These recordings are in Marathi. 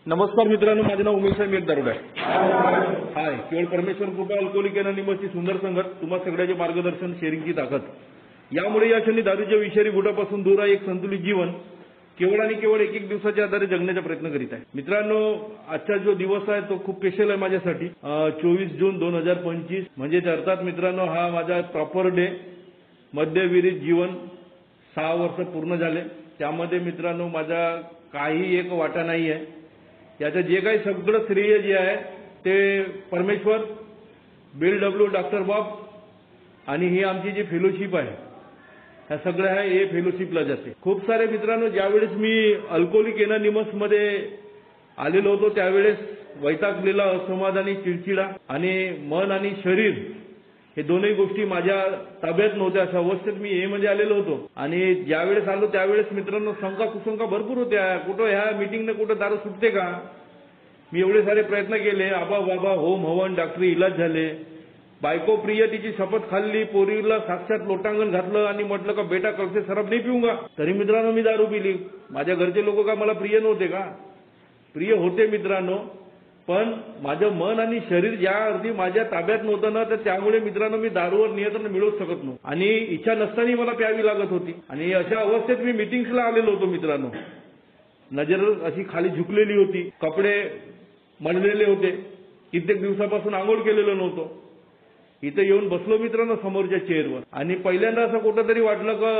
नमस्कार मित्रांनो, माझे नाव उमेश आहे. मी एक दारुड आहे. हाय, केवळ परमेश्वर कृपा अल्कोहोलिक अनोनिमसची सुंदर संगत, तुम्हा सगळ्याचे मार्गदर्शन, शेअरिंगची ताकद. यामुळे या क्षणी दारूच्या विषारी गुटापासून दूर आहे एक संतुलित जीवन केवळ आणि केवळ एक दिवसाच्या आधारे जगण्याचा प्रयत्न करीत आहे. मित्रांनो, आजचा जो दिवस आहे तो खूप स्पेशल आहे माझ्यासाठी. 24 जून 2025 म्हणजे अर्थात मित्रांनो हा माझा प्रॉपर डे. मध्यविरहित जीवन 6 वर्ष पूर्ण झाले. त्यामध्ये मित्रांनो माझा काही एक वाटा नाही आहे. याचं जे काही सगळं श्रेय जे आहे ते परमेश्वर, बिल डब्ल्यू, डॉक्टर बॉब आणि ही आमची जी फेलोशिप आहे ह्या सगळ्या आहे हे फेलोशिपला जाते. खूप सारे मित्रांनो, ज्यावेळेस मी अल्कोहोलिक एनोनिमस मध्ये आलेलो होतो त्यावेळेस वैतागलेला, असमाधानी, चिडचिडा आणि मन आणि शरीर हे दोन्ही गोष्टी माझ्या ताब्यात नव्हत्या. अशा अवस्थेत मी मध्ये आलेलो होतो. आणि ज्यावेळेस आलो त्यावेळेस मित्रांनो शंका कुशंका भरपूर होत्या. कुठं ह्या मीटिंगने कुठं दारू सुटते का. मी एवढे सारे प्रयत्न केले. आबा बाबा, होम हवन, डॉक्टरी इलाज झाले. बायको प्रिय तिची शपथ खाल्ली, पोरीला साक्षात लोटांगण घातलं आणि म्हटलं का बेटा कल से शराब नाही पिऊंगा. तरी मित्रांनो मी दारू पिली. माझ्या घरचे लोक का मला प्रिय नव्हते का. प्रिय होते मित्रांनो, पण माझं मन आणि शरीर ज्या अर्थी माझ्या ताब्यात नव्हतं ना, तर त्यामुळे मित्रांनो मी दारूवर नियंत्रण मिळवूच शकत नव्हतो आणि इच्छा नसताना मला प्यावी लागत होती. आणि अशा अवस्थेत मी मीटिंग्सला आलेलो होतो मित्रांनो. नजर अशी खाली झुकलेली होती, कपडे मळलेले होते, कित्येक दिवसापासून आंघोळ केलेलं नव्हतं. इथे येऊन बसलो मित्रांनो समोरच्या चेअरवर आणि पहिल्यांदा असं कुठंतरी वाटलं का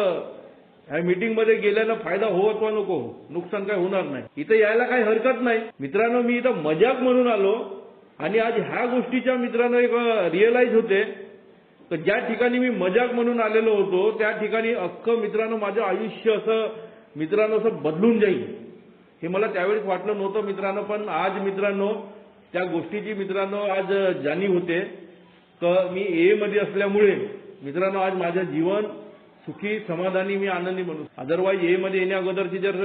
ह्या मीटिंग मध्ये गेल्यानं फायदा हो अथवा नको, नुकसान काय होणार नाही. इथे यायला काही हरकत नाही. मित्रांनो मी इथं मजाक म्हणून आलो आणि आज ह्या गोष्टीच्या मित्रांनो एक रिअलाइज होते तर ज्या ठिकाणी मी मजाक म्हणून आलेलो होतो त्या ठिकाणी अख्खं मित्रांनो माझं आयुष्य असं मित्रांनो असं बदलून जाईल हे मला त्यावेळेस वाटलं नव्हतं मित्रांनो. पण आज मित्रांनो त्या गोष्टीची मित्रांनो आज जाणीव होते तर मी मध्ये असल्यामुळे मित्रांनो आज माझं जीवन सुखी, समाधानी, मी आनंदी म्हणून. अदरवाईज मध्ये येण्या अगोदरची जर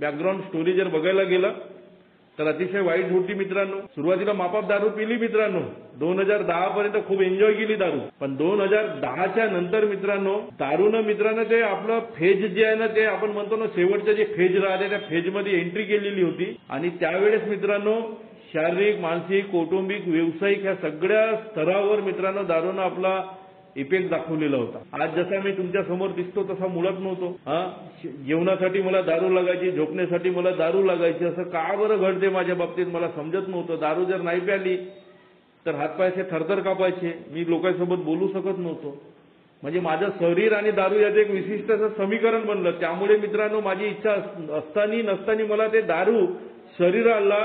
बॅकग्राऊंड स्टोरी जर बघायला गेलं तर अतिशय वाईट होती मित्रांनो. सुरुवातीला मापाप दारू पिली मित्रांनो. 2010 पर्यंत खूप एन्जॉय केली दारू. पण 2010च्या नंतर मित्रांनो दारूनं मित्रांनो ते आपलं फेज जे आहे ना ते आपण म्हणतो ना शेवटचं जे फेज राहते त्या फेजमध्ये एंट्री केलेली होती. आणि त्यावेळेस मित्रांनो शारीरिक, मानसिक, कौटुंबिक, व्यावसायिक ह्या सगळ्या स्तरावर मित्रांनो दारूनं आपला इफेक्ट दाखवलेला होता. आज जसा मी तुमच्या समोर दिसतो तसा मुळात नव्हतो. जेवणासाठी मला दारू लागायची, झोपण्यासाठी मला दारू लागायची. असं का बरं घडते माझ्या बाबतीत मला समजत नव्हतं. दारू जर नाही प्याली तर हातपायचे थरथर कापायचे. मी लोकांसोबत बोलू शकत नव्हतो. म्हणजे माझं शरीर आणि दारू याचं एक विशिष्ट असं समीकरण बनलं. त्यामुळे मित्रांनो माझी इच्छा असताना नसताना मला ते दारू शरीराला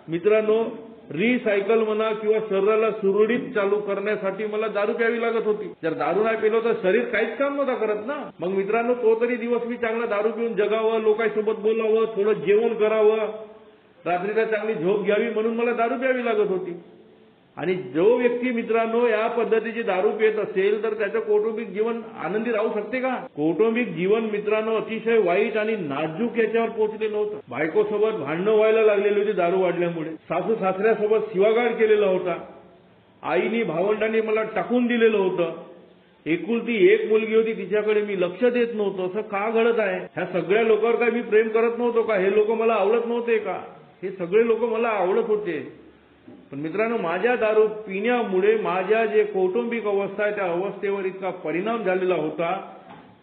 मित्रांनो रिसायकल म्हणा किंवा शरीराला सुरळीत चालू करण्यासाठी मला दारू प्यावी लागत होती. जर दारू नाही पिलो तर शरीर काहीच काम नव्हता करत ना. मग मित्रांनो तो तरी दिवस मी चांगला दारू पिऊन जगावं, लोकांसोबत बोलावं, थोडं जेवण करावं, रात्रीला चांगली झोप घ्यावी म्हणून मला दारू प्यावी लागत होती. आणि जो व्यक्ती मित्रांनो या पद्धतीची दारू पित असेल तर त्याचं कौटुंबिक जीवन आनंदी राहू शकते का. कौटुंबिक जीवन मित्रांनो अतिशय वाईट आणि नाजूक याच्यावर पोहोचलेलं होतं. बायकोसोबत भांडणं व्हायला लागलेली होती दारू वाढल्यामुळे. सासू सासऱ्यासोबत शिवागाळ केलेला होता. आईनी भावंडांनी मला टाकून दिलेलं होतं. एकुलती एक मुलगी होती तिच्याकडे मी लक्ष देत नव्हतो. असं का घडत आहे. ह्या सगळ्या लोकांवर काय मी प्रेम करत नव्हतो का. हे लोक मला आवडत नव्हते का. हे सगळे लोक मला आवडत होते. पण मित्रांनो माझ्या दारू पिण्यामुळे माझ्या जे कौटुंबिक अवस्था आहे त्या अवस्थेवर इतका परिणाम झालेला होता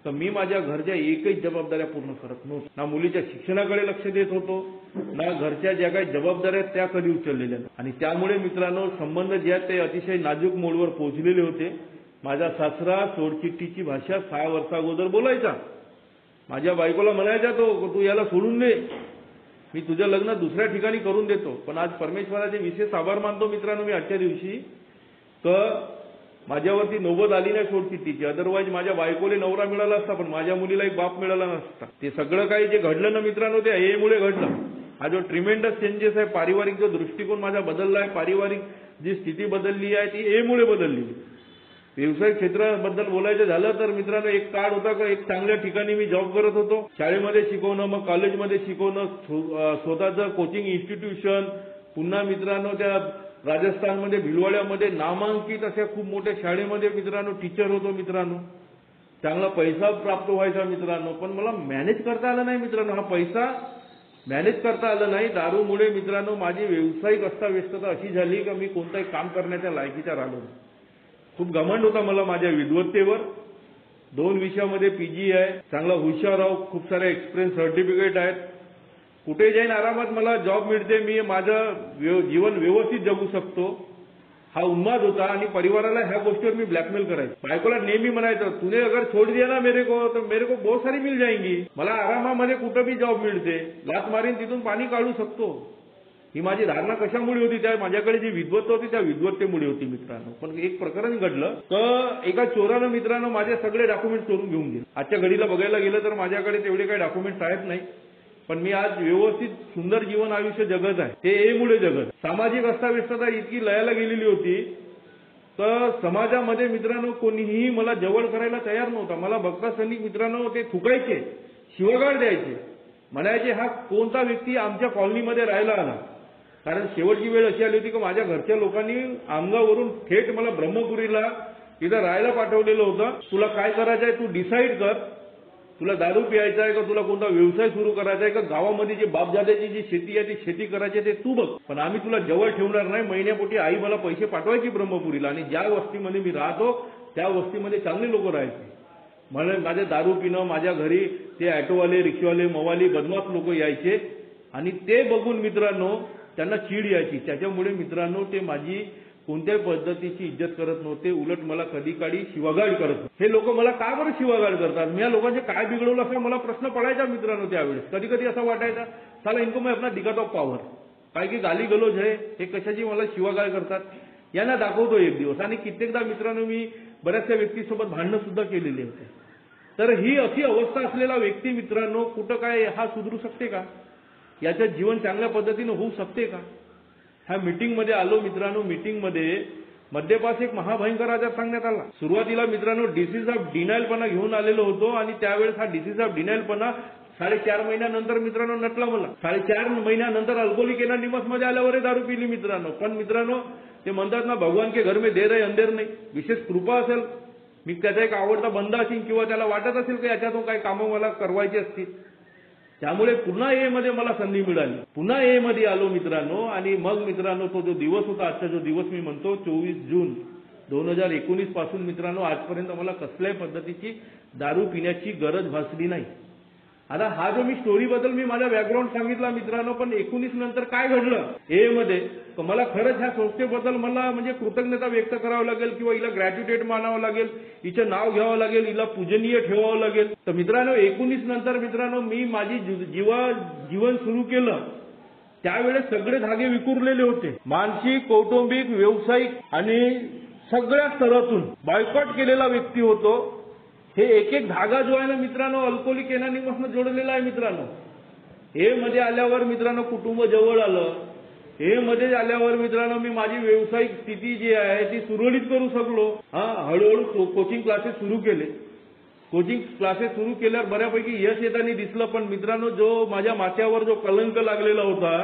तर मी माझ्या घरच्या एकही जबाबदाऱ्या पूर्ण करत नव्हतो. ना मुलीच्या शिक्षणाकडे लक्ष देत होतो, ना घरच्या ज्या काही जबाबदाऱ्या त्या कधी उचललेल्या. आणि त्यामुळे मित्रांनो संबंध जे आहेत ते अतिशय नाजूक मोडवर पोहोचलेले होते. माझा सासरा सोडचिठ्ठीची भाषा 6 वर्षा अगोदर बोलायचा. माझ्या बायकोला म्हणायचा तो तू याला सोडून दे, मी तुझं लग्न दुसऱ्या ठिकाणी करून देतो. पण आज परमेश्वराचे विशेष आभार मानतो मित्रांनो मी आजच्या दिवशी तर माझ्यावरती नौबत आली नाही सोडचिठ्ठीची. अदरवाईज माझ्या बायकोले नवरा मिळाला असता पण माझ्या मुलीला एक बाप मिळाला नसता. ते सगळं काही जे घडलं ना मित्रांनो ते हेमुळे घडलं. हा जो ट्रिमेंडस चेंजेस आहे, पारिवारिक जो दृष्टिकोन माझा बदलला आहे, पारिवारिक जी स्थिती बदलली आहे ती हेमुळे बदलली. व्यावसायिक क्षेत्राबद्दल बोलायचं झालं तर मित्रांनो एक काळ होता का एक चांगल्या ठिकाणी मी जॉब करत होतो. शाळेमध्ये शिकवणं, मग कॉलेजमध्ये शिकवणं, स्वतःचं कोचिंग इन्स्टिट्यूशन, पुन्हा मित्रांनो त्या राजस्थानमध्ये भिलवाड्यामध्ये नामांकित अशा खूप मोठ्या शाळेमध्ये मित्रांनो टीचर होतो मित्रांनो. चांगला पैसा प्राप्त व्हायचा मित्रांनो. पण मला मॅनेज करता आला नाही मित्रांनो. हा पैसा मॅनेज करता आलं नाही. दारूमुळे मित्रांनो माझी व्यावसायिक अस्ताव्यस्तता अशी झाली की मी कोणताही काम करण्याच्या लायकीचा राहिलो नाही. खूप घमंड होता मला माझ्या विद्वत्तेवर. 2 विषयामध्ये पीजी आहे, चांगला हुशार आहो, खूप सारे एक्सपिरियन्स सर्टिफिकेट आहेत, कुठे जाईन आरामात मला जॉब मिळते, मी माझं जीवन व्यवस्थित जगू शकतो, हा उन्माद होता. आणि परिवाराला ह्या गोष्टीवर मी ब्लॅकमेल करायचो. बायकोला नेहमी म्हणायचं, तूने अगर छोड़ दिया ना मेरे को तो मेरे को बहुत सारी मिल जाएंगी. मला आरामामध्ये कुठं बी जॉब मिळते, लात मारीन तिथून पाणी काढू शकतो. ही माझी धारणा कशामुळे होती? त्या माझ्याकडे जी विद्वत्ता होती त्या विद्वत्तेमुळे होती मित्रांनो. पण एक प्रकरण घडलं तर एका चोरानं मित्रांनो माझे सगळे डॉक्युमेंट चोरून घेऊन गेले. आजच्या घडीला बघायला गेलं तर माझ्याकडे तेवढे काही डॉक्युमेंट्स आहेत नाही, पण मी आज व्यवस्थित सुंदर जीवन आयुष्य जगत आहे. ते एमुळे जगत. सामाजिक अस्ताव्यस्तता इतकी लयाला गेलेली होती तर समाजामध्ये मित्रांनो कोणीही मला जवळ करायला तयार नव्हता. मला बघता सैनिक मित्रांनो ते थुकायचे, शिवगाळ द्यायचे, म्हणायचे हा कोणता व्यक्ती आमच्या कॉलनीमध्ये राहायला आला. कारण शेवटची वेळ अशी आली होती की माझ्या घरच्या लोकांनी अंगावरून थेट मला ब्रह्मपुरीला तिथं राहायला पाठवलेलं होतं. तुला काय करायचं आहे तू डिसाईड कर, तुला दारू प्यायचा आहे का, तुला कोणता व्यवसाय सुरू करायचा आहे का, गावामध्ये जी बापजाद्याची जी शेती आहे ती शेती करायची आहे ते तू बघ, पण आम्ही तुला जवळ ठेवणार नाही. महिन्यापोटी आई मला पैसे पाठवायची ब्रह्मपुरीला आणि ज्या वस्तीमध्ये मी राहतो त्या वस्तीमध्ये चांगले लोक राहायचे. म्हणून माझे दारू पिणं, माझ्या घरी ते ऑटोवाले, रिक्षावाले, मवाली, बदमाश लोक यायचे आणि ते बघून मित्रांनो त्यांना चीड यायची. त्याच्यामुळे मित्रांनो ते माझी कोणत्याही पद्धतीची इज्जत करत नव्हते, उलट मला कधी काळी शिवागाळ करत होते. हे लोक मला का बरं शिवागाळ करतात, मी या लोकांचे काय बिघडवलं असा मला प्रश्न पडायचा मित्रांनो. त्यावेळेस कधी कधी असं वाटायचा साला इनको मैं अपना दिखाता हूं पॉवर, काय की गाली गलोज आहे, हे कशाची मला शिवागाळ करतात यांना दाखवतो एक दिवस. आणि कित्येकदा मित्रांनो मी बऱ्याचशा व्यक्तीसोबत भांडणं सुद्धा केलेली होते. तर ही अशी अवस्था असलेला व्यक्ती मित्रांनो कुठं काय हा सुधरू शकते का, याचं जीवन चांगल्या पद्धतीनं होऊ शकते का? ह्या मीटिंगमध्ये आलो मित्रांनो. मीटिंगमध्ये मद्यपास एक महाभयंकर आजार सांगण्यात आला. सुरुवातीला मित्रांनो डिसीज ऑफ डिनायलपणा घेऊन आलेलो होतो आणि त्यावेळेस हा डिसीज ऑफ डिनायलपणा 4.5 महिन्यानंतर मित्रांनो नटला मला. 4.5 महिन्यानंतर अल्कोहोलिक एनोनिमस मध्ये आल्यावर दारू पिली मित्रांनो. पण मित्रांनो ते म्हणतात ना भगवान के घर में देर आहे अंधेर नाही. विशेष कृपा असेल, मी त्याचा एक आवडता बंदा असेल किंवा त्याला वाटत असेल की याच्यातून काही कामं मला करवायची असतील, त्यामुळे पुन्हा ए मध्ये मला संधी मिळाली. पुन्हा ए मध्ये आलो मित्रांनो. आणि मग मित्रांनो तो जो दिवस होता, आजचा जो दिवस मी म्हणतो 24 जून 2019 पासून मित्रांनो आजपर्यंत मला कसल्याही पद्धतीची दारू पिण्याची गरज भासली नाही. आता हा जो मी स्टोरी बद्दल मी माझा बॅकग्राऊंड सांगितला मित्रांनो, पण 19 नंतर काय घडलं ए मध्ये मला खरंच ह्या संस्थेबद्दल मला म्हणजे कृतज्ञता व्यक्त करावं लागेल किंवा हिला ग्रॅज्युएट मानावं लागेल, हिचं नाव घ्यावं लागेल, हिला पूजनीय ठेवावं लागेल. तर मित्रांनो 19 नंतर मित्रांनो मी माझी जीवन सुरू केलं. त्यावेळेस सगळे धागे विखुरलेले होते. मानसिक, कौटुंबिक, व्यावसायिक आणि सगळ्या स्तरातून बायकॉट केलेला व्यक्ती होतो. हे एक एक धागा जो आहे ना मित्रांनो अल्कोहोलिक एनोनिमसनं जोडलेला आहे मित्रांनो. हे मध्ये आल्यावर मित्रांनो कुटुंब जवळ आलं. हे मध्ये आल्यावर मित्रांनो मी माझी व्यावसायिक स्थिती जी आहे ती सुरळीत करू शकलो. हळूहळू कोचिंग क्लासेस सुरू केले. कोचिंग क्लासेस सुरू केल्यावर बऱ्यापैकी यश येताना दिसलं. पण मित्रांनो जो माझ्या माथ्यावर जो कलंक लागलेला होता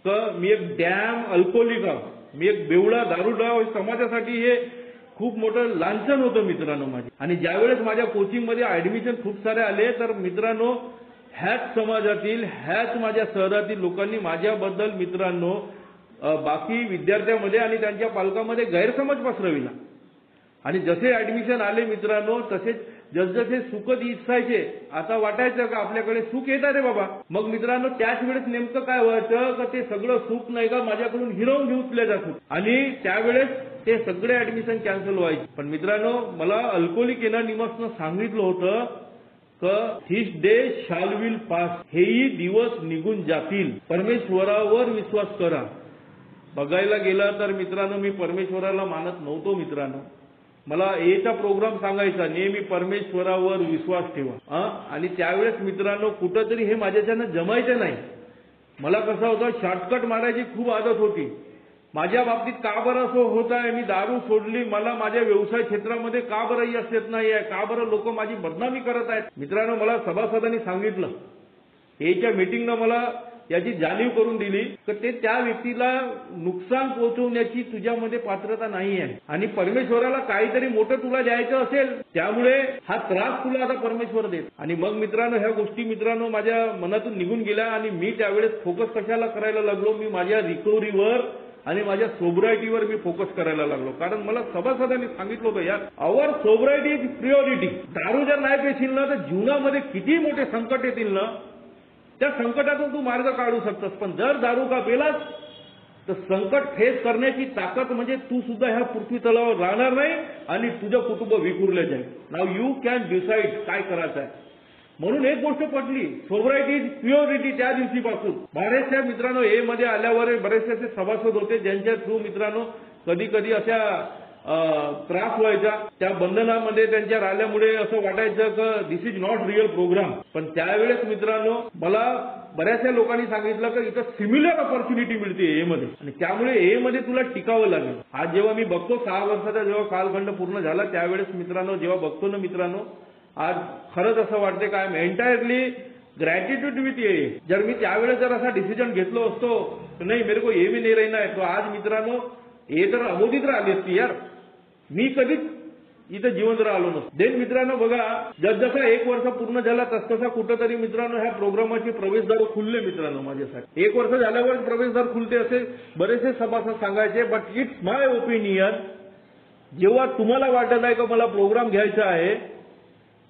तर मी एक डॅम अल्कोहोलिक आहे, मी एक बेवडा दारुडा, समाजासाठी हे खूप मोठं लांछन होतं मित्रांनो माझे. आणि ज्यावेळेस माझ्या कोचिंगमध्ये ऍडमिशन खूप सारे आले तर मित्रांनो ह्याच समाजातील ह्याच माझ्या शहरातील लोकांनी माझ्याबद्दल मित्रांनो बाकी विद्यार्थ्यांमध्ये आणि त्यांच्या पालकांमध्ये गैरसमज पसरविला. आणि जसे ऍडमिशन आले मित्रांनो तसेच जसजसे सुख दिसायचे, आता वाटायचं का आपल्याकडे सुख येत आहे रे बाबा. मग मित्रांनो त्याच वेळेस नेमकं काय व्हायचं का ते सगळं सुख नाही का माझ्याकडून हिरावून घेतलं जात आणि त्यावेळेस ते सगळे ऍडमिशन कॅन्सल व्हायचे. पण मित्रांनो मला अल्कोहोलिक एनोनिमसनं सांगितलं होतं का this day shall will pass, हेही दिवस निघून जातील, परमेश्वरावर विश्वास करा. बघायला गेलं तर मित्रांनो मी परमेश्वराला मानत नव्हतो मित्रांनो. मला एचा प्रोग्राम सांगायचा नेहमी परमेश्वरावर विश्वास ठेवा. आणि त्यावेळेस मित्रांनो कुठंतरी हे माझ्याच्यानं जमायचं नाही. मला कसं होतं शॉर्टकट मारायची खूप आदत होती. माझ्या बाबतीत का बरं असं होत आहे, मी दारू सोडली, मला माझ्या व्यवसाय क्षेत्रामध्ये का बरं यश येत नाही आहे, का बरं लोक माझी बदनामी करत आहेत. मित्रांनो मला सभासदांनी सांगितलं, एच्या मीटिंगनं मला याची जाणीव करून दिली की ते त्या व्यक्तीला नुकसान पोहोचवण्याची तुझ्यामध्ये पात्रता नाही आहे आणि परमेश्वराला काहीतरी मोठं तुला द्यायचं असेल, त्यामुळे हा त्रास तुला आता परमेश्वर देत. आणि मग मित्रांनो, ह्या गोष्टी मित्रांनो माझ्या मनातून निघून गेल्या आणि मी त्यावेळेस फोकस कशाला करायला लागलो, मी माझ्या रिकव्हरीवर आणि माझ्या सोब्रायटीवर मी फोकस करायला लागलो. कारण मला सभासदांनी सांगितलं होतं, यार अवर सोब्रायटी इज प्रिऑरिटी. दारू जर नाही पेशील ना तर जीवनामध्ये किती मोठे संकट येतील ना, त्या संकटातून तू मार्ग काढू शकतोस. पण जर दारू का पेलास तर संकट फेस करण्याची ताकद म्हणजे तू सुद्धा ह्या पृथ्वी तलावर राहणार नाही आणि तुझं कुटुंब विखुरलं जाईल. नाव यू कॅन डिसाईड काय करायचं आहे. म्हणून एक गोष्ट पटली, सोब्रायटी इज प्युरिटी. त्या दिवशीपासून बऱ्याचशा मित्रांनो ए मध्ये आल्यावर बरेचसे असे सभासद होते ज्यांच्या थ्रू मित्रांनो कधी कधी अशा त्रास व्हायचा. त्या बंधनामध्ये त्यांच्या राहिल्यामुळे असं वाटायचं की दिस इज नॉट रिअल प्रोग्राम. पण त्यावेळेस मित्रांनो मला बऱ्याचशा लोकांनी सांगितलं की इथं सिमिलर ऑपॉर्च्युनिटी मिळते ए मध्ये आणि त्यामुळे ए मध्ये तुला टिकावं लागेल. आज जेव्हा मी बघतो 6 वर्षाचा जेव्हा कालखंड पूर्ण झाला त्यावेळेस मित्रांनो जेव्हा बघतो ना मित्रांनो, आज खरंच असं वाटते काय एंटायरली ग्रॅटिट्यूड विथ ये. जर मी त्यावेळेस जर असा डिसिजन घेतलो असतो तर नाही मेरे को ये भी नाही रहना है, तो आज मित्रांनो हे तर अबोधित राहिली असती. यार मी कधीच इथं जिवंत राहिलो नसतो. देन मित्रांनो बघा, जसजसा 1 वर्ष पूर्ण झाला तसतसा कुठंतरी मित्रांनो ह्या प्रोग्रामाचे प्रवेशद्वार खुलले मित्रांनो माझ्यासाठी. 1 वर्ष झाल्यावर प्रवेशद्वार खुलते असे बरेचसे सभासद सांगायचे. बट इट्स माय ओपिनियन, जेव्हा तुम्हाला वाटत आहे का मला प्रोग्राम घ्यायचा आहे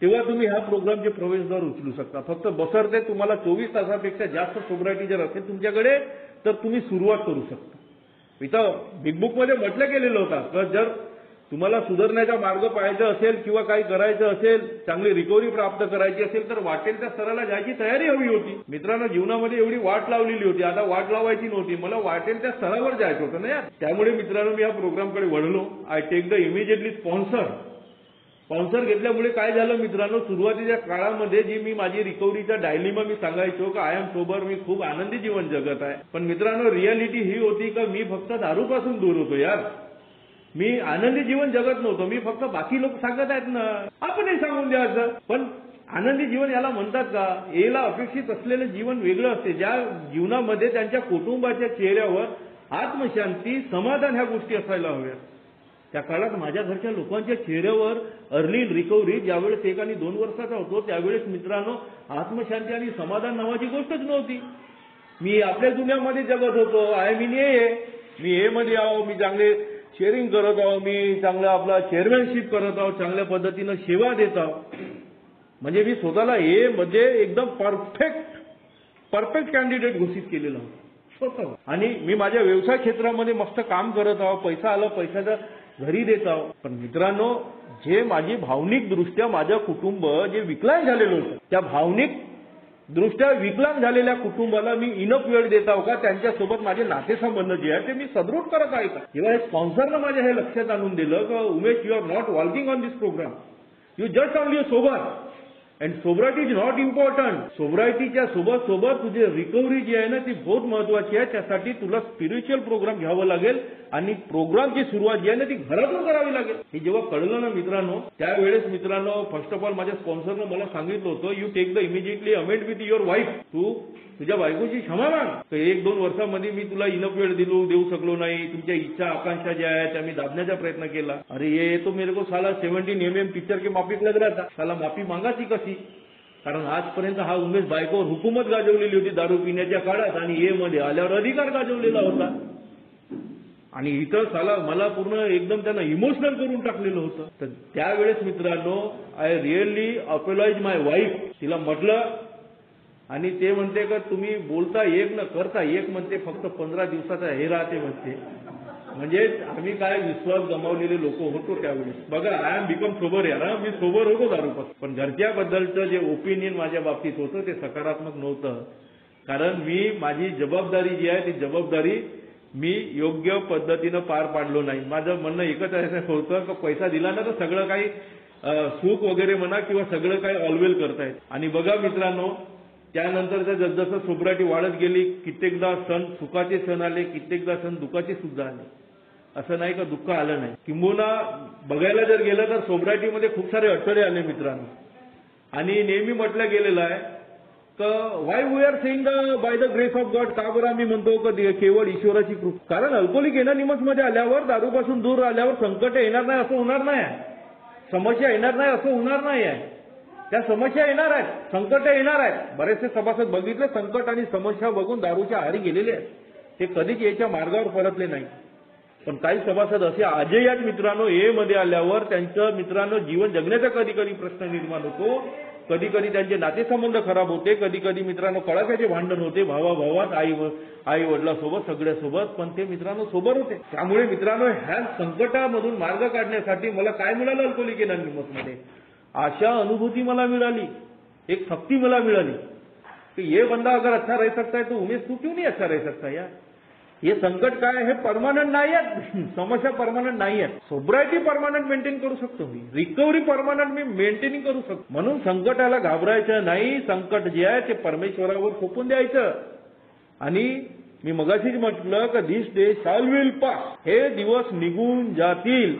तेव्हा तुम्ही ह्या प्रोग्रामचे प्रवेशद्वार उचलू शकता. फक्त बसरते तुम्हाला 24 तासापेक्षा जास्त सोब्रायटी जर असेल तुमच्याकडे तर तुम्ही सुरुवात करू शकता. इथं बिग बुक मध्ये म्हटलं गेलेलं होतं की जर तुम्हाला सुधारण्याचा मार्ग पाहायचा असेल किंवा काही करायचं असेल, चांगली रिकव्हरी प्राप्त करायची असेल तर वाटेल त्या स्तराला जायची तयारी हवी होती. मित्रांनो जीवनामध्ये एवढी वाट लावलेली होती, आता वाट लावायची नव्हती, मला वाटेल त्या स्तरावर जायचं होतं ना यार. त्यामुळे मित्रांनो मी या प्रोग्रामकडे वळलो. I take the immediately sponsor घेतल्यामुळे काय झालं मित्रांनो, सुरुवातीच्या काळामध्ये जी मी माझी रिकव्हरीचा डायलिमा मी सांगायचो की आय एम सोबर, मी खूप आनंदी जीवन जगत आहे. पण मित्रांनो रियालिटी ही होती की मी फक्त दारूपासून दूर होतो. यार मी आनंदी जीवन जगत नव्हतो. मी फक्त बाकी लोक सांगत आहेत ना आपणही सांगून द्यायचं. पण आनंदी जीवन याला म्हणतात का? याला अपेक्षित असलेलं जीवन वेगळं असते, ज्या जीवनामध्ये त्यांच्या कुटुंबाच्या चेहऱ्यावर आत्मशांती समाधान ह्या गोष्टी असायला हव्या. त्या काळात माझ्या घरच्या लोकांच्या चेहऱ्यावर अर्ली रिकव्हरी ज्यावेळेस 1 आणि 2 वर्षाचा होतो त्यावेळेस मित्रांनो आत्मशांती आणि समाधान नावाची गोष्टच नव्हती. मी आपल्या दुनियामध्ये जगत होतो. आय मीन मी ए मध्ये आहो, मी चांगले शेअरिंग करत आहो, मी चांगलं आपला चेअरमॅनशिप करत आहो, चांगल्या पद्धतीनं सेवा देत आहो. म्हणजे मी स्वतःला ए मध्ये एकदम परफेक्ट कॅन्डिडेट घोषित केलेलं होतं. आणि मी माझ्या व्यवसाय क्षेत्रामध्ये मस्त काम करत आहो, पैसा आला पैशाचा घरी देत आहो. पण मित्रांनो जे माझी भावनिक दृष्ट्या माझं कुटुंब जे विकलांग झालेलं होतं, त्या भावनिक दृष्ट्या विकलांग झालेल्या कुटुंबाला मी इनफ वेळ देत आहो का, त्यांच्यासोबत माझे नातेसंबंध जे आहे ते मी सदृढ करत आहे का. जेव्हा हे स्पॉन्सरनं माझ्या हे लक्षात आणून दिलं की Umesh you are not working on this program, you just only sober and sobriety is not important. सोब्रायटीच्या सोबत तुझी रिकव्हरी जी आहे ना ती बहुत महत्वाची आहे. त्यासाठी तुला स्पिरिच्युअल प्रोग्राम घ्यावं लागेल आणि प्रोग्रामची सुरुवात जी आहे ना ती घरातून करावी लागेल. हे जेव्हा कळलं ना मित्रांनो त्यावेळेस मित्रांनो फर्स्ट ऑफ ऑल माझ्या स्पॉन्सरनं मला सांगितलं होतं you take the immediately amend with your wife. तू तुझ्या बायकोची क्षमा माग. 1-2 वर्षामध्ये मी तुला इनफ वेळ देऊ शकलो नाही. तुमच्या इच्छा आकांक्षा ज्या आहेत त्या मी दाबण्याचा प्रयत्न केला. अरे ये तो मेरे को साला 17 mm पिक्चर के माफीक लग रहा था. साला माफी मागायची कशी? कारण आजपर्यंत हा उमेश बायकोवर हुकूमत गाजवलेली होती दारू पिण्याच्या काळात आणि ए मध्ये आल्यावर अधिकार गाजवलेला होता. आणि इथं साला मला पूर्ण एकदम त्यांना इमोशनल करून टाकलेलं होतं. तर त्यावेळेस मित्रांनो I really apologise my wife. तिला म्हटलं आणि ते म्हणते का तुम्ही बोलता एक न करता एक म्हणते, फक्त 15 दिवसाचा हे राहते म्हणते. म्हणजे आम्ही काय विश्वास गमावलेले लोक होतो त्यावेळेस. बघा आय एम बिकम सोबर यार, मी सोबर होतो दारूपासून. पण घरच्याबद्दलचं जे ओपिनियन माझ्या बाबतीत होतं ते सकारात्मक नव्हतं. कारण मी माझी जबाबदारी जी आहे ती जबाबदारी मी योग्य पद्धतीनं पार पाडलो नाही. माझं म्हणणं एकच होतं की पैसा दिला ना तर सगळं काही सुख वगैरे म्हणा किंवा सगळं काही ऑलवेल करतायत. आणि बघा मित्रांनो त्यानंतर जसजसं सोब्रायटी वाढत गेली कित्येकदा सण सुखाचे सण आले, कित्येकदा सण दुःखाचे सुद्धा आले. असं नाही का दुःख आलं नाही. किंबहुना बघायला जर गेलं तर सोब्रायटीमध्ये खूप सारे अडथळे आले मित्रांनो. आणि नेहमी म्हटलं गेलेलं आहे why we are saying by the grace of God, का बरं आम्ही म्हणतो की केवळ ईश्वराची कृपा? कारण अल्कोहोलिक एनोनिमस मध्ये आल्यावर, दारूपासून दूर आल्यावर संकट येणार नाही असं होणार नाही, समस्या येणार नाही असं होणार नाही आहे. त्या समस्या येणार आहेत, संकट येणार आहेत. बरेचसे सभासद बघितले संकट आणि समस्या बघून दारूच्या आहारी गेलेले आहेत, ते कधीच याच्या मार्गावर परतले नाही. पण काही सभासद असे आजही आहेत मित्रांनो, ए मध्ये आल्यावर त्यांचं मित्रांनो जीवन जगण्याचा कधी कधी प्रश्न निर्माण होतो, कधी कधी त्यांचे नातेसंबंध खराब होते, कधी कधी मित्रांनो कळाक्याचे भांडण होते भावाभावात, आई वडिलांसोबत, सगळ्यासोबत, पण ते मित्रांनो सोबत होते. त्यामुळे मित्रांनो ह्या संकटामधून मार्ग काढण्यासाठी मला काय मिळालं अल्कोहोलिक एनोनिमस मध्ये? आशा अनुभूती मला मिळाली, एक शक्ती मला मिळाली कि ये बंदा अगर अच्छा रह सकता है तो उमेश तू क्यों नहीं अच्छा रह सकता यार? हे संकट काय हे परमानंट नाही आहेत, समस्या परमानंट नाही आहेत. सोब्रायटी परमानंट मेंटेन करू शकतो मी, रिकव्हरी परमानंट मी मेंटेनिंग करू शकतो. म्हणून संकटाला घाबरायचं नाही, संकट जे आहे ते परमेश्वरावर सोपून द्यायचं. आणि मी मगाशीच म्हटलं की दिस डे शॅल विल पास, हे दिवस निघून जातील,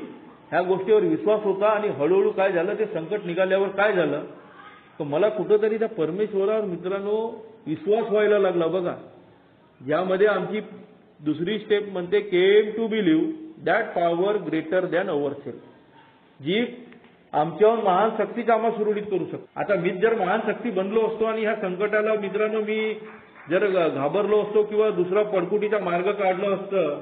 ह्या गोष्टीवर विश्वास होता. आणि हळूहळू काय झालं, ते संकट निघाल्यावर काय झालं तर मला कुठंतरी त्या परमेश्वरावर मित्रांनो विश्वास व्हायला लागला. बघा, ज्यामध्ये आमची दुसरी स्टेप म्हणते came to believe that power greater than our self, जी आमच्यावर महान शक्तीचं आम्हा सुरळीत करू शकतो. आता मीच जर महान शक्ती बनलो असतो आणि ह्या संकटाला मित्रांनो मी जर घाबरलो असतो किंवा दुसरा पडकुटीचा मार्ग काढला असतं,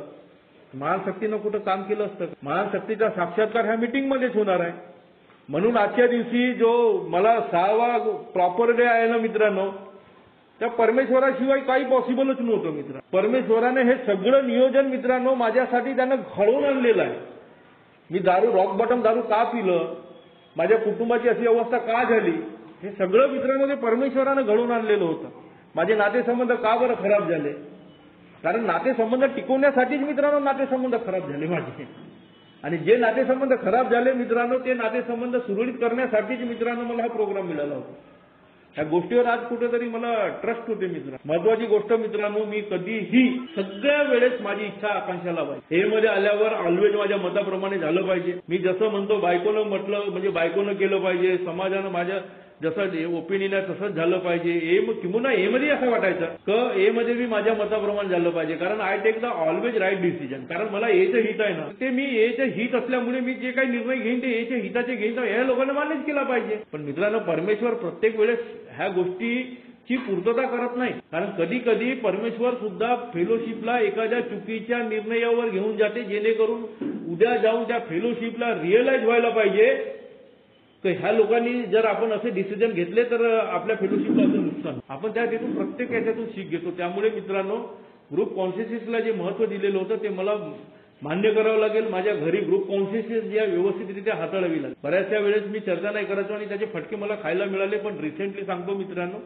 महान शक्तीनं कुठं काम केलं असतं? महान शक्तीचा साक्षात्कार ह्या मीटिंगमध्येच होणार आहे. म्हणून आजच्या दिवशी जो मला 6वा प्रॉपर डे आहे ना मित्रांनो, त्या परमेश्वराशिवाय काही पॉसिबलच नव्हतं मित्र. परमेश्वराने हे सगळं नियोजन मित्रांनो माझ्यासाठी त्यानं घडवून आणलेलं आहे. मी रॉक बॉटम दारू का पिलं, माझ्या कुटुंबाची अशी अवस्था का झाली, हे सगळं मित्रांनो ते परमेश्वरानं घडवून आणलेलं होतं. माझे नातेसंबंध का बरं खराब झाले, कारण नातेसंबंध टिकवण्यासाठीच मित्रांनो नातेसंबंध खराब झाले माझे. आणि जे नातेसंबंध खराब झाले मित्रांनो, ते नातेसंबंध सुरळीत करण्यासाठीच मित्रांनो मला हा प्रोग्राम मिळाला होता. या गोष्टीवर आज कुठेतरी मला ट्रस्ट होते मित्र. महत्वाची गोष्ट मित्रांनो, मी कधीही सगळ्या वेळेस माझी इच्छा आकांक्षा लावायची. हे मध्ये आल्यावर ऑलवेज माझ्या मताप्रमाणे झालं पाहिजे. मी जसं म्हणतो बायकोनं म्हटलं म्हणजे बायकोनं केलं पाहिजे, समाजानं माझ्या जसं ओपिनियन आहे तसंच झालं पाहिजे. किंवा ए मध्ये असं वाटायचं क ए मध्ये मी माझ्या मताप्रमाणे झालं पाहिजे, कारण I take the always right decision. कारण मला एचं हित आहे ना, ते मी एचं हित असल्यामुळे मी जे काही निर्णय घेईन ते एच्या हिताचे घेईन, तर या लोकांना मान्यच केला पाहिजे. पण मित्रांनो परमेश्वर प्रत्येक वेळेस ह्या गोष्टीची पूर्तता करत नाही. कारण कधी कधी परमेश्वर सुद्धा फेलोशिपला एखाद्या चुकीच्या निर्णयावर घेऊन जाते, जेणेकरून उद्या जाऊन त्या फेलोशिपला रिअलाइज व्हायला पाहिजे तर ह्या लोकांनी जर आपण असे डिसिजन घेतले तर आपल्या फेलोशिपला असं नुकसान. आपण त्या तिथून प्रत्येक याच्यातून शिक घेतो. त्यामुळे मित्रांनो ग्रुप कॉन्शियसनेसला जे महत्व दिलेलं होतं ते मला मान्य करावं लागेल. माझ्या घरी ग्रुप कॉन्शियसनेस या व्यवस्थितरित्या हाताळावी लागेल. बऱ्याचशा वेळेस मी चर्चा नाही करायचो आणि त्याचे फटके मला खायला मिळाले. पण रिसेंटली सांगतो मित्रांनो,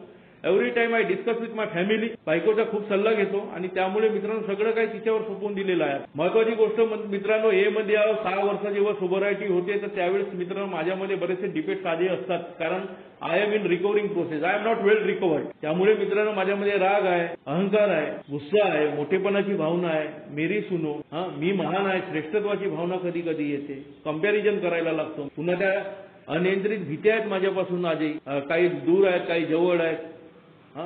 every time I discuss with my family, बायकोचा खूप सल्ला घेतो आणि त्यामुळे मित्रांनो सगळं काही तिच्यावर सोपवून दिलेलं आहे. महत्वाची गोष्ट मित्रांनो, ए मध्ये 6 वर्ष जेव्हा सोबरायटी होते तर त्यावेळेस मित्रांनो माझ्यामध्ये बरेचसे डिबेट्स आधी असतात, कारण I am in recovering process, I am not well recovered. त्यामुळे मित्रांनो माझ्यामध्ये राग आहे, अहंकार आहे, गुस्सा आहे, मोठेपणाची भावना आहे, मेरी सुनो, मी महान आहे, श्रेष्ठत्वाची भावना कधी कधी येते, कंपॅरिझन करायला लागतो. पुन्हा त्या अनियंत्रित भीती आहेत माझ्यापासून आजही, काही दूर आहेत काही जवळ आहेत.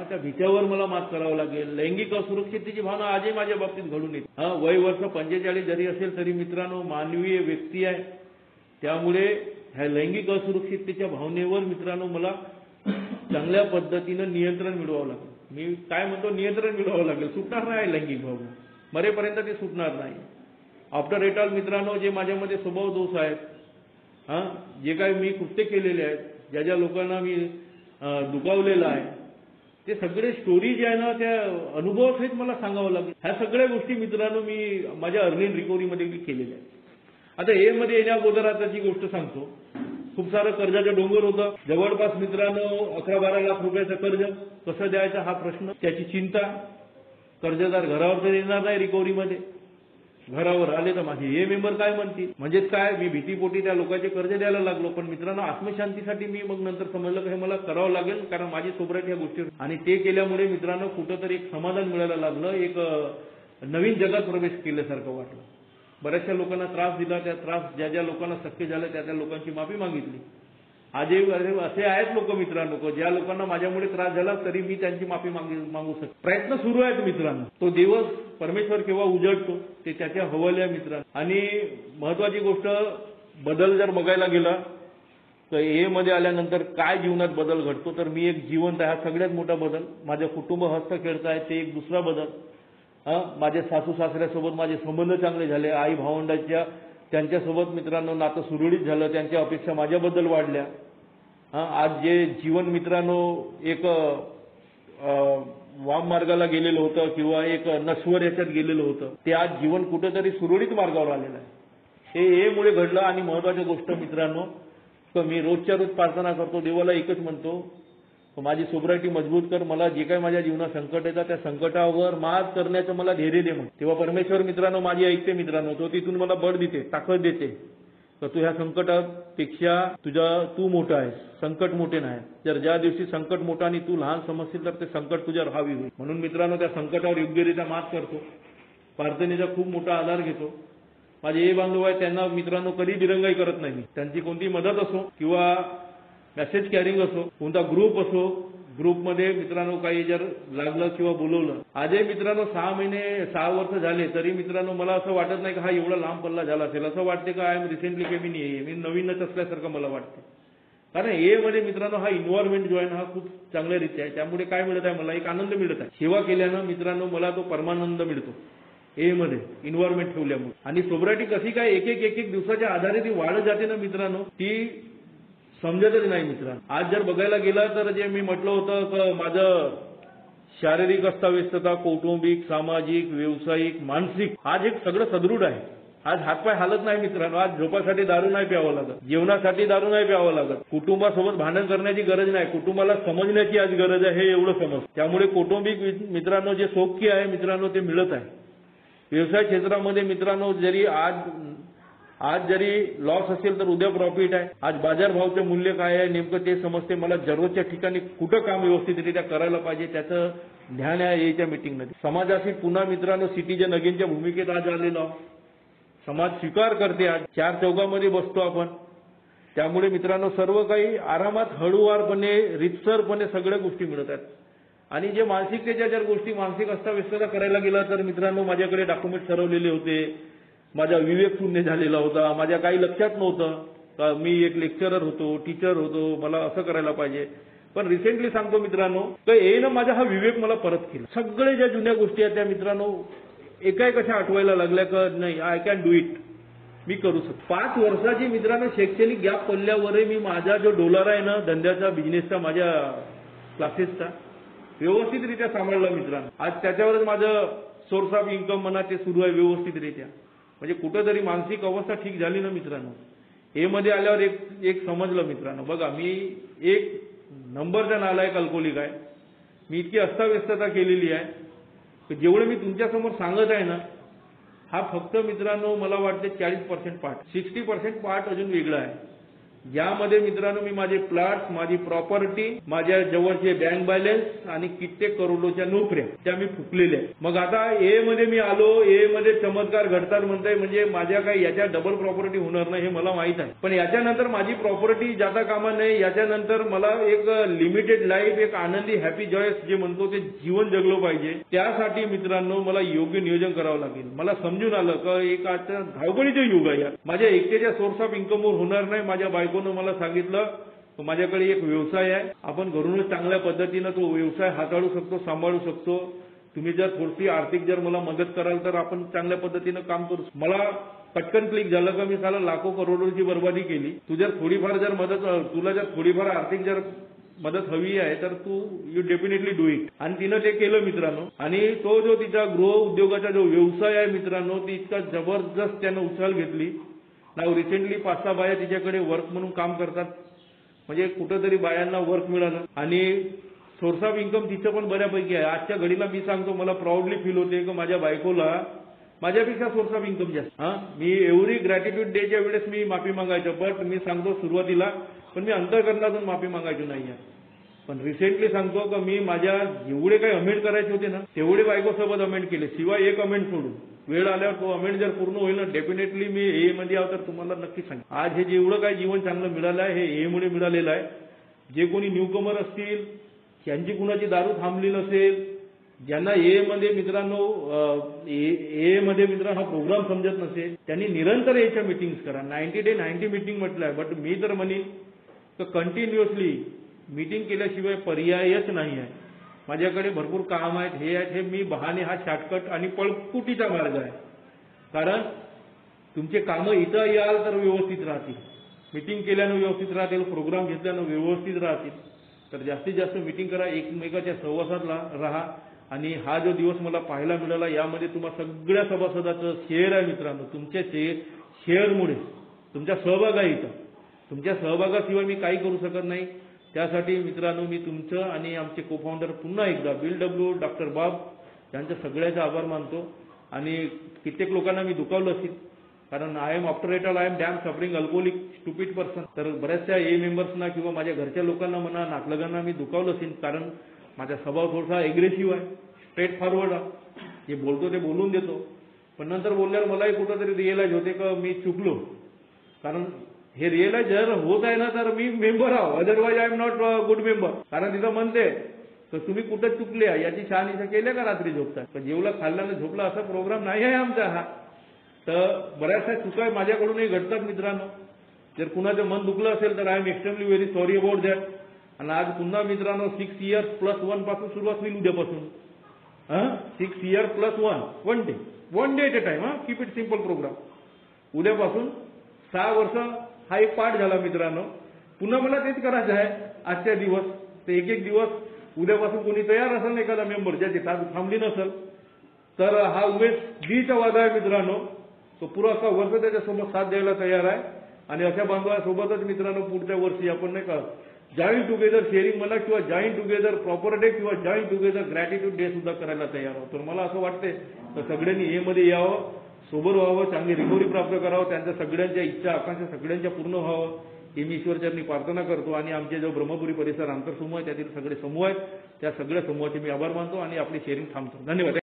त्या भीत्यावर मला मात करावं लागेल. लैंगिक असुरक्षिततेची भावना आजही माझ्या बाबतीत घडून येते. वय वर्ष 45 जरी असेल तरी मित्रांनो मानवीय व्यक्ती आहे, त्यामुळे ह्या लैंगिक असुरक्षिततेच्या भावनेवर मित्रांनो मला चांगल्या पद्धतीनं नियंत्रण मिळवावं लागेल. मी काय म्हणतो, नियंत्रण मिळवावं लागेल. सुटणार नाही लैंगिक भावना, मरेपर्यंत ते सुटणार नाही. आफ्टर इट ऑल मित्रांनो जे माझ्यामध्ये स्वभाव दोष आहेत, जे काही मी कृत्य केलेले आहेत, ज्या ज्या लोकांना मी दुखावलेलं आहे, ते सगळे स्टोरी जे आहे ना त्या अनुभवासहित मला सांगावं लागेल. ह्या सगळ्या गोष्टी मित्रांनो मी माझ्या अर्ली रिकव्हरीमध्ये मी केलेल्या आहेत. आता ए मध्ये येण्या अगोदर आताची गोष्ट सांगतो. खूप सारं कर्जाचं डोंगर होतं, जवळपास मित्रांनो 11-12 लाख रुपयाचं कर्ज कसं द्यायचं हा प्रश्न, त्याची चिंता. कर्जदार घरावर तर येणार नाही रिकव्हरीमध्ये, घरावर आले तर माझे हे मेंबर काय म्हणतील, म्हणजेच काय मी भीतीपोटी त्या लोकांचे कर्ज द्यायला लागलो. पण मित्रांनो आत्मशांतीसाठी मी मग नंतर समजलं की हे मला करावं लागेल, कारण माझी सोबत ह्या गोष्टी, आणि ते केल्यामुळे मित्रांनो कुठंतरी एक समाधान मिळायला लागलं, एक नवीन जगात प्रवेश केल्यासारखं वाटलं. बऱ्याचशा लोकांना त्रास दिला, त्या त्रास ज्या ज्या लोकांना शक्य झालं त्या त्या लोकांची माफी मागितली. आजही असे आहेत लोक मित्रांनो, ज्या लोकांना माझ्यामुळे त्रास झाला तरी मी त्यांची माफी मागू शकतो. प्रयत्न सुरू आहेत मित्रांनो. तो दिवस परमेश्वर केव्हा उजळतो ते त्याच्या हवाले आहे मित्रांनो. आणि महत्वाची गोष्ट, बदल जर बघायला गेला तर ए मध्ये आल्यानंतर काय जीवनात बदल घडतो, तर मी एक जिवंत आहे, हा सगळ्यात मोठा बदल. माझं कुटुंब हस्त खेळत आहे, ते एक दुसरा बदल. माझे सासू सासऱ्यासोबत माझे संबंध चांगले झाले, आई भावंडांच्या त्यांच्यासोबत मित्रांनो नातं सुरळीत झालं, त्यांच्या अपेक्षा माझ्याबद्दल वाढल्या. आज जे जीवन मित्रांनो एक वाम मार्गाला गेलेलं होतं किंवा एक नश्वर याच्यात गेलेलं होतं, ते आज जीवन कुठेतरी सुरळीत मार्गावर आलेलं आहे. हे मुळे घडलं. आणि महत्वाची गोष्ट मित्रांनो, तर मी रोजच्या रोज प्रार्थना करतो, देवाला एकच म्हणतो, माझी सोबरायटी मजबूत कर, मला जे काही माझ्या जीवनात संकट येतात त्या संकटावर मात करण्याचं मला धैर्य दे. तेव्हा परमेश्वर मित्रांनो माझी ऐकते मित्रांनो, तो तिथून मला बळ देते, ताकद देते, तर तू ह्या संकटापेक्षा तू मोठा आहेस, संकट मोठे नाही. जर ज्या दिवशी संकट मोठा आणि तू लहान समजशील तर ते संकट तुझ्यावर हावी होईल. म्हणून मित्रांनो त्या संकटावर योग्यरित्या मात करतो, प्रार्थनेचा खूप मोठा आधार घेतो. माझे हे बांधव आहेत त्यांना मित्रांनो कधी दिरंगाई करत नाही मी. त्यांची कोणती मदत असो किंवा मेसेज कॅरिंग असो, कोणता ग्रुप असो, ग्रुपमध्ये मित्रांनो काही जर लागलं किंवा बोलवलं. आजही मित्रांनो 6 वर्ष झाले तरी मित्रांनो मला असं वाटत नाही की हा एवढा लांब पल्ला झाला असेल. असं वाटते का आय एम रिसेंटली केमी नाही, मी नवीनच असल्यासारखं मला वाटते. कारण ए मध्ये मित्रांनो हा इन्व्हॉल्वमेंट जो आहे हा खूप चांगल्यारीत्या आहे. त्यामुळे काय मिळत आहे, मला एक आनंद मिळत आहे. सेवा केल्यानं मित्रांनो मला तो परमानंद मिळतो ए मध्ये इन्व्हॉल्वमेंट ठेवल्यामुळे. आणि सोबरायटी कशी काय एक एक दिवसाच्या आधारे ती वाढत जाते ना मित्रांनो, ती समजतच नाही मित्रांनो. आज जर बघायला गेला तर जे मी म्हटलं होतं की माझं शारीरिक अस्ताव्यस्तता, कौटुंबिक, सामाजिक, व्यावसायिक, मानसिक, आज एक सगळं सदृढ आहे. आज हातपाय हालत नाही मित्रांनो. आज झोपासाठी दारू नाही प्यावं लागत, जेवणासाठी दारू नाही प्यावं लागत, कुटुंबासोबत भांडण करण्याची गरज नाही, कुटुंबाला समजण्याची आज गरज आहे, हे एवढं समज. त्यामुळे कौटुंबिक मित्रांनो जे सौख्य आहे मित्रांनो ते मिळत आहे. व्यवसाय क्षेत्रामध्ये मित्रांनो जरी आज जरी लॉस असेल तर उद्या प्रॉफिट आहे. आज बाजारभावाचे मूल्य काय आहे नेमकं ते समजते. मला जरूरच्या ठिकाणी कुठं काम व्यवस्थितरित्या करायला पाहिजे त्याचं ध्यान आहे याच्या मीटिंगमध्ये. समाजाशी पुन्हा मित्रांनो सिटीजन अगेनच्या भूमिकेत आज आलेलो. समाज स्वीकार करते, आज 4 चौघामध्ये बसतो आपण. त्यामुळे मित्रांनो सर्व काही आरामात हळूवारपणे रितसरपणे सगळ्या गोष्टी मिळत आहेत. आणि जे मानसिकतेच्या जर गोष्टी मानसिक अस्ताव्यस्तता करायला गेला तर मित्रांनो माझ्याकडे डॉक्युमेंट ठरवलेले होते, माझा विवेक शून्य झालेला होता, माझ्या काही लक्षात नव्हतं. मी एक लेक्चरर होतो, टीचर होतो, मला असं करायला पाहिजे. पण रिसेंटली सांगतो मित्रांनो तर येणं माझा हा विवेक मला परत केला. सगळे ज्या जुन्या गोष्टी आहेत त्या मित्रांनो एका कशा आठवायला लागल्या का नाही, आय कॅन डू इट, मी करू शकतो. 5 वर्षाची मित्रांनो शैक्षणिक गॅप पडल्यावरही मी माझा जो डॉलर आहे ना धंद्याचा, बिझनेसचा, माझ्या क्लासेसचा व्यवस्थितरित्या सांभाळला मित्रांनो. आज त्याच्यावरच माझं सोर्स ऑफ इन्कम म्हणा ते सुरू आहे व्यवस्थितरित्या. म्हणजे कुठेतरी मानसिक अवस्था ठीक झाली ना मित्रांनो. हे मध्ये आल्यावर एक समजलं मित्रांनो, बघा मी एक नंबरचा नालायक अल्कोहोलिक आहे. मी इतकी अस्ताव्यस्तता केलेली आहे की जेवढं मी तुमच्यासमोर सांगत आहे ना हा फक्त मित्रांनो मला वाटते 40% पार्ट, 60% पार्ट अजून वेगळा आहे. यामध्ये मित्रांनो मी माझे प्लॉट्स, माझी प्रॉपर्टी, माझ्या जवळचे बँक बॅलन्स आणि कित्येक करोडोच्या नोकऱ्या त्या मी फुकलेल्या आहेत. मग आता ए मध्ये मी आलो, ए मध्ये चमत्कार घडतात म्हणताय, म्हणजे माझ्या काही याच्या डबल प्रॉपर्टी होणार नाही हे मला माहित आहे. पण याच्यानंतर माझी प्रॉपर्टी जाता कामा नाही. याच्यानंतर मला एक लिमिटेड लाईफ, एक आनंदी हॅपी जॉयस जे म्हणतो ते जीवन जगलो पाहिजे. त्यासाठी मित्रांनो मला योग्य नियोजन करावं लागेल. मला समजून आलं की एक आता धावपळीचे युग आहे. माझ्या एकट्याच्या सोर्स ऑफ इन्कमवर होणार नाही. माझ्या बायकोनं मला सांगितलं माझ्याकडे एक व्यवसाय आहे, आपण घरूनच चांगल्या पद्धतीनं तो व्यवसाय हाताळू शकतो, सांभाळू शकतो. तुम्ही जर थोडीशी आर्थिक जर मला मदत कराल तर आपण चांगल्या पद्धतीनं काम करू. मला पटकन क्लिक झालं का मी साला लाखो करोडोची बर्बादी केली. तुला जर थोडीफार आर्थिक जर मदत हवी आहे तर तू यू डेफिनेटली डू इट. आणि तिनं ते केलं मित्रांनो. आणि तो जो तिचा गृह उद्योगाचा जो व्यवसाय आहे मित्रांनो ती इतका जबरदस्त त्यानं उचल घेतली. नाव रिसेंटली 5-6 बाया तिच्याकडे वर्क म्हणून काम करतात. म्हणजे कुठंतरी बायांना वर्क मिळालं आणि सोर्स ऑफ इन्कम तिचं पण बऱ्यापैकी आहे. आजच्या घडीला मी सांगतो मला प्राऊडली फील होते की माझ्या बायकोला माझ्यापेक्षा सोर्स ऑफ इन्कम जास्त. मी एव्हरी ग्रॅटिट्यूड डेच्या वेळेस मी माफी मागायचो, पण मी सांगतो सुरुवातीला पण मी अंतःकरणातून माफी मागायचो नाही. पण रिसेंटली सांगतो की मी माझ्या जेवढे काही अमेंड करायचे होते ना तेवढे बायकोसोबत अमेंड केले, शिवाय एक अमेंड सोडून. वेळ आल्यावर तो अमेंड जर पूर्ण होईल ना डेफिनेटली मी ए मध्ये आहो तर तुम्हाला नक्की सांगेन. आज हे जेवढं काही जीवन चांगलं मिळालं आहे हे ए मुळे मिळालेलं आहे. जे कोणी न्यूकमर असतील, त्यांची कुणाची दारू थांबली नसेल, ज्यांना ए मध्ये मित्रांनो हा प्रोग्राम समजत नसेल, त्यांनी निरंतर याच्या मीटिंग्स करा. 90 डे 90 मीटिंग म्हटलं आहे, बट मी तर म्हणेन तर कंटिन्युअसली मीटिंग केल्याशिवाय पर्यायच नाही आहे. माझ्याकडे भरपूर काम आहेत, हे मी बहाणे हा शॉर्टकट आणि पळकुटीचा मार्ग आहे. कारण तुमचे कामं इथं याल तर व्यवस्थित राहतील, मीटिंग केल्यानं व्यवस्थित राहतील, प्रोग्राम घेतल्यानं व्यवस्थित राहतील. तर जास्तीत जास्त मीटिंग करा, एकमेकाच्या सहवासात राहा. आणि हा जो दिवस मला पाहायला मिळाला यामध्ये तुम्हा सगळ्या सभासदाचं शेअर आहे मित्रांनो. तुमच्या शेअरमुळे तुमच्या सहभाग आहे इथं. तुमच्या सहभागाशिवाय मी काही करू शकत नाही. त्यासाठी मित्रांनो मी तुमचं आणि आमचे को फाउंडर पुन्हा एकदा बिल डब्ल्यू डॉक्टर बाब यांचं सगळ्याचा आभार मानतो. आणि कित्येक लोकांना मी दुखावलं असेल, कारण I am after it all I am damn suffering alcoholic stupid person. तर बऱ्याचशा ए मेंबर्सना किंवा माझ्या घरच्या लोकांना म्हणा, नातलगांना मी दुखावलं असेल, कारण माझा स्वभाव थोडासा एग्रेसिव्ह आहे, स्ट्रेट फॉरवर्ड आहे. जे बोलतो ते बोलून देतो, पण नंतर बोलल्यावर मलाही कुठंतरी रिअलाइज होते का मी चुकलो. कारण हे रिअलाइज जर होत आहे ना तर मी मेंबर आहो, otherwise I am not good member. कारण तिथं म्हणते तर तुम्ही कुठं चुकले याची शहानिशा केल्या का रात्री झोपता, पण जेवलं खाल्ल्यानं झोपला असा प्रोग्राम नाही आहे आमचा हा. तर बऱ्याचशा चुका माझ्याकडूनही घडतात मित्रांनो. जर कुणाचं मन दुखलं असेल तर I am extremely very sorry about that. आणि आज पुन्हा मित्रांनो 6 years + 1 पासून सुरुवात होईल उद्यापासून. 6 years + 1 day, 1 day at a time. Keep it simple program. उद्यापासून 6 वर्ष हा एक पाठ झाला मित्रांनो. पुन्हा मला तेच करायचं आहे आजच्या दिवस. ते एक दिवस उद्यापासून कोणी तयार असेल ना एखादा मेंबर ज्याची थांबली नसेल तर हा उमेश डीचा वादा आहे मित्रांनो. तो पुरा असा वर्ष त्याच्यासोबत साथ द्यायला तयार आहे. आणि अशा बांधवासोबतच मित्रांनो पुढच्या वर्षी आपण नाही का जॉईन टुगेदर शेअरिंग म्हणा किंवा जॉईन टुगेदर प्रॉपर डे किंवा जॉईन टुगेदर ग्रॅटिट्यूड डे सुद्धा करायला तयार आहोत. तर मला असं वाटते तर सगळ्यांनी ए मध्ये यावं, सोबत व्हावं, चांगली रिकव्हरी प्राप्त करावं, त्यांच्या सगळ्यांच्या इच्छा आकांक्षा सगळ्यांच्या पूर्ण व्हावं ही मी ईश्वरचरणी प्रार्थना करतो. आणि आमचे जो ब्रह्मपुरी परिसर आंतरसमूह आहे त्यातील सगळे समूह आहेत त्या सगळ्या समूहाचे मी आभार मानतो आणि आपली शेअरिंग थांबतो. धन्यवाद.